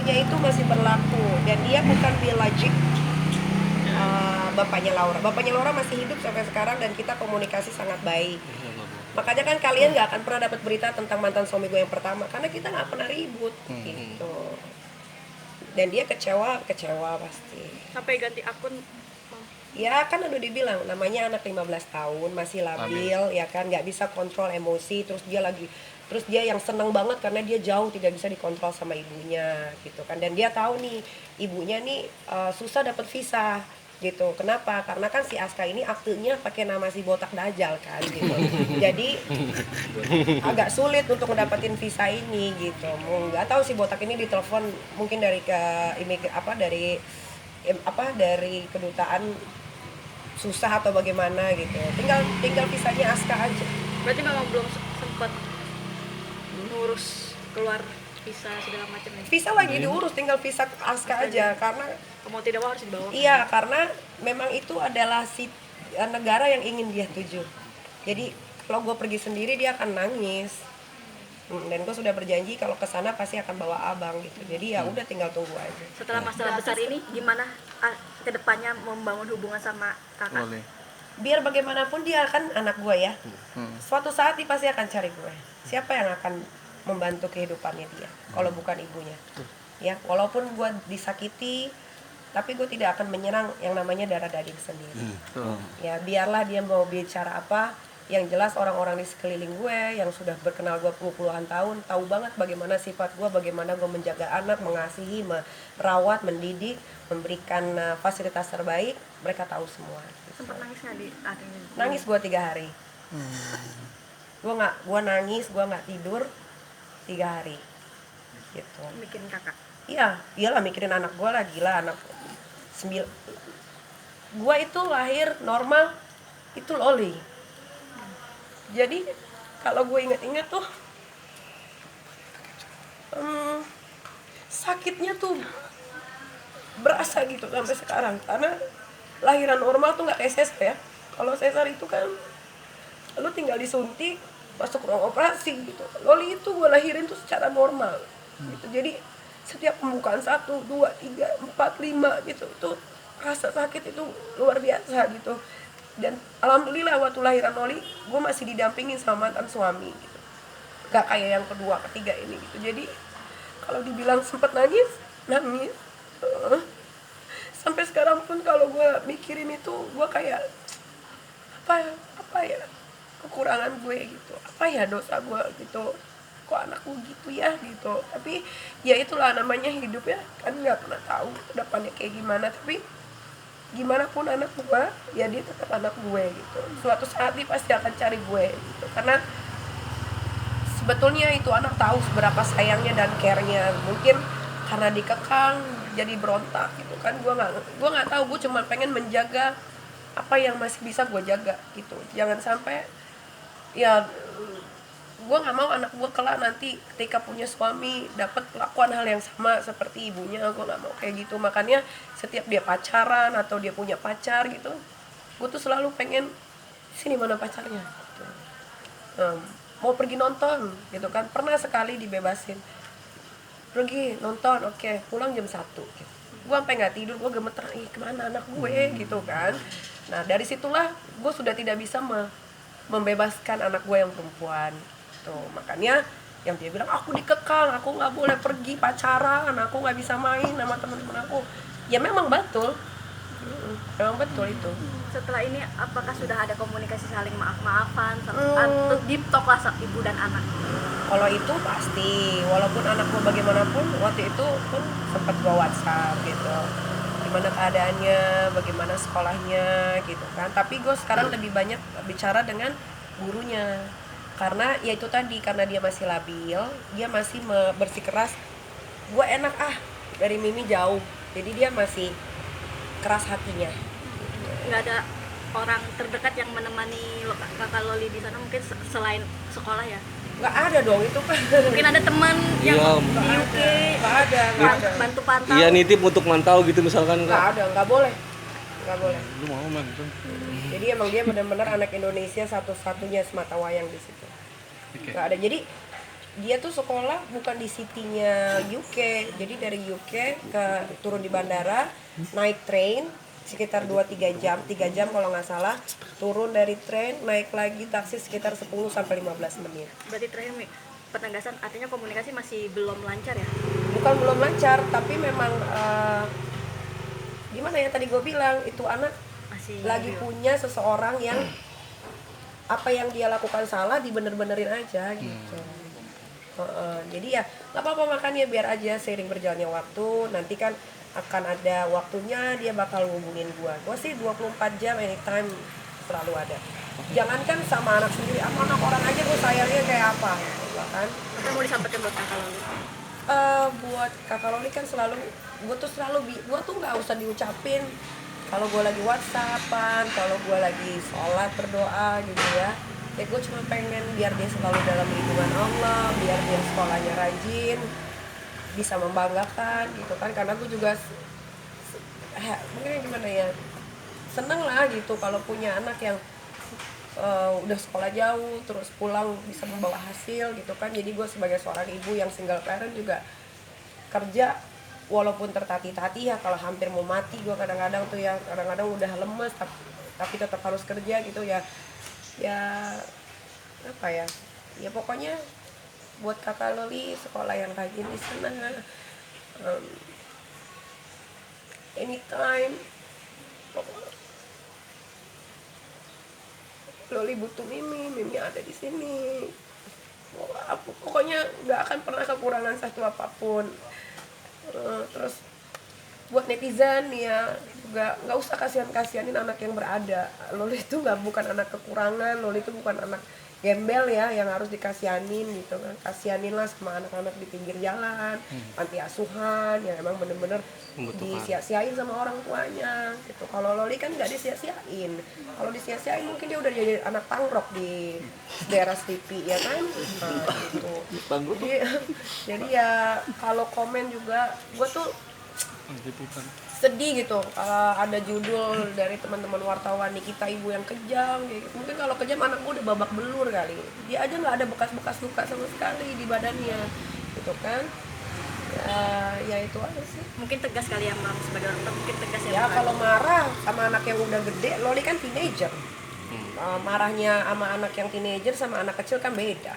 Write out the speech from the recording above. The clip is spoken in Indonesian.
ibunya itu masih berlaku dan dia bukan biologik bapaknya Laura. Bapaknya Laura masih hidup sampai sekarang dan kita komunikasi sangat baik. Makanya kan kalian nggak akan pernah dapat berita tentang mantan suami gue yang pertama karena kita nggak pernah ribut gitu. Dan dia kecewa pasti. Sampai ganti akun. Ya kan udah dibilang namanya anak 15 tahun masih labil ya kan, nggak bisa kontrol emosi, terus dia yang seneng banget karena dia jauh tidak bisa dikontrol sama ibunya gitu kan, dan dia tahu nih ibunya nih susah dapat visa gitu. Kenapa? Karena kan si Aska ini aktenya pakai nama si botak dajal kan gitu. Jadi agak sulit untuk mendapatkan visa ini gitu. Nggak tahu si botak ini ditelepon mungkin dari dari kedutaan susah atau bagaimana gitu. Tinggal visanya Aska aja. Berarti memang belum sempat ngurus keluar visa segala macam ya? Visa lagi diurus, tinggal visa Aska aja karena mau tidak mau harus dibawa. Iya, karena memang itu adalah negara yang ingin dia tuju. Jadi kalau gue pergi sendiri dia akan nangis. Dan gue sudah berjanji kalau ke sana pasti akan bawa abang gitu. Jadi ya udah tinggal tunggu aja. Setelah masalah besar ini gimana kedepannya membangun hubungan sama kakak? Boleh. Biar bagaimanapun dia kan anak gue ya. Suatu saat dia pasti akan cari gue. Siapa yang akan membantu kehidupannya dia kalau bukan ibunya? Ya, walaupun gue disakiti, tapi gue tidak akan menyerang yang namanya darah daging sendiri. Ya biarlah dia mau bicara apa, yang jelas orang-orang di sekeliling gue yang sudah berkenal gue puluhan tahun tahu banget bagaimana sifat gue, bagaimana gue menjaga anak, mengasihi, merawat, mendidik, memberikan fasilitas terbaik. Mereka tahu semua. Sempat nangis nggak di akhirnya? Nangis gue 3 hari. Gue nangis, gue nggak tidur 3 hari. Gitu. Mikirin kakak? Iya, iyalah mikirin anak gue lah, gila anak 9. Gue itu lahir normal, itu loli. Jadi kalau gue inget-inget tuh sakitnya tuh berasa gitu sampai sekarang. Karena lahiran normal tuh nggak kayak sesar ya. Kalau sesar itu kan lu tinggal disuntik, masuk ruang operasi gitu. Loli itu gue lahirin tuh secara normal gitu. Jadi setiap pembukaan 1, 2, 3, 4, 5 gitu, itu rasa sakit itu luar biasa gitu. Dan alhamdulillah waktu lahiran Loli gue masih didampingin sama mantan suami gitu, gak kayak yang kedua ketiga ini gitu. Jadi kalau dibilang sempet nangis sampai sekarang pun kalau gue mikirin itu gue kayak apa ya kekurangan gue gitu, apa ya dosa gue gitu, kok anakku gitu ya gitu. Tapi ya itulah namanya hidup ya kan, nggak pernah tahu depannya kayak gimana. Tapi gimana pun anak gue ya dia tetap anak gue gitu. Suatu saat dia pasti akan cari gue gitu, karena sebetulnya itu anak tahu seberapa sayangnya dan care-nya. Mungkin karena dikekang jadi berontak gitu kan. Gue nggak tahu, gue cuma pengen menjaga apa yang masih bisa gue jaga gitu. Jangan sampai ya gue nggak mau anak gue kelak nanti ketika punya suami dapat perlakuan hal yang sama seperti ibunya. Gue nggak mau kayak gitu. Makanya setiap dia pacaran atau dia punya pacar gitu, gue tuh selalu pengen sini mana pacarnya gitu. Mau pergi nonton gitu kan, pernah sekali dibebasin pergi nonton, oke, pulang jam 1 gitu. Gue sampai nggak tidur, gue gemeter, kemana anak gue gitu kan. Nah dari situlah gue sudah tidak bisa membebaskan anak gue yang perempuan. Tuh, makanya yang dia bilang aku dikekang, aku nggak boleh pergi pacaran, aku nggak bisa main sama teman-teman aku. Ya memang betul, memang betul itu. Setelah ini apakah sudah ada komunikasi saling maaf-maafan atau deep talk lah ibu dan anak? Kalau itu pasti, walaupun anak gue bagaimanapun waktu itu pun sempat gue WhatsApp gitu, gimana keadaannya, bagaimana sekolahnya gitu kan. Tapi gue sekarang lebih banyak bicara dengan gurunya. Karena ya itu tadi, karena dia masih labil, dia masih bersikeras. Gue enak dari Mimi jauh, jadi dia masih keras hatinya. Nggak ada orang terdekat yang menemani kakak Loli di sana mungkin selain sekolah ya? Nggak ada dong itu kan. Mungkin ada teman yang di UK nggak ada. bantu pantau. Iya, nitip untuk mantau gitu misalkan. Nggak ada, nggak boleh. Lu mau man itu? Jadi emang dia benar-benar anak Indonesia satu-satunya semata wayang di situ. Nggak ada. Jadi dia tuh sekolah bukan di city-nya UK, jadi dari UK turun di bandara, naik train sekitar 2-3 jam, 3 jam kalau nggak salah, turun dari train, naik lagi taksi sekitar 10-15 menit. Berarti terakhir Mi, penegasan artinya komunikasi masih belum lancar ya? Bukan belum lancar, tapi memang gimana ya tadi gue bilang, itu anak Masih lagi punya seseorang yang apa yang dia lakukan salah dibener-benerin aja gitu. Jadi ya nggak apa-apa, makanya biar aja seiring berjalannya waktu, nanti kan akan ada waktunya dia bakal hubungin gua sih 24 jam anytime selalu ada. Jangankan sama anak sendiri, sama anak orang aja gua sayangnya kayak apa gitu kan. Apa mau disampaikan buat kakak Loli? Buat kakak Loli kan selalu gua tuh nggak usah diucapin kalau gua lagi WhatsAppan, kalau gua lagi sholat berdoa gitu ya gue cuma pengen biar dia selalu dalam lindungan Allah, biar dia sekolahnya rajin, bisa membanggakan gitu kan, karena gue juga mungkin gimana ya, seneng lah gitu kalau punya anak yang udah sekolah jauh terus pulang bisa membawa hasil gitu kan. Jadi gue sebagai seorang ibu yang single parent juga kerja walaupun tertatih-tatih ya, kalau hampir mau mati gue kadang-kadang tuh ya, kadang-kadang udah lemes tapi tetap harus kerja gitu ya apa ya pokoknya buat kakak Loli sekolah yang rajin di sana, anytime Loli butuh Mimi ada di sini. Pokoknya nggak akan pernah kekurangan satu apapun. Terus buat netizen ya juga nggak usah kasihanin anak yang berada. Loli itu bukan anak kekurangan, Loli itu bukan anak gembel ya yang harus dikasihanin gitu kan. Kasihaninlah sama anak-anak di pinggir jalan, panti asuhan yang emang bener-bener disia-siain sama orang tuanya gitu. Kalau Loli kan nggak disia-siain. Kalau disia-siain mungkin dia udah jadi anak pangrok di daerah Sleepy ya kan. Gitu. Jadi ya kalau komen juga gue tuh sedih gitu kalau ada judul dari teman-teman wartawan nih, kita ibu yang kejam gitu. Mungkin kalau kejam anak gue udah babak belur kali, dia aja nggak ada bekas-bekas luka sama sekali di badannya gitu kan. Ya itu aja sih. Mungkin tegas kali ya Mam, sebagai orang tua mungkin tegas ya. Ya kalau marah sama anak yang udah gede, Loli kan teenager, marahnya sama anak yang teenager sama anak kecil kan beda.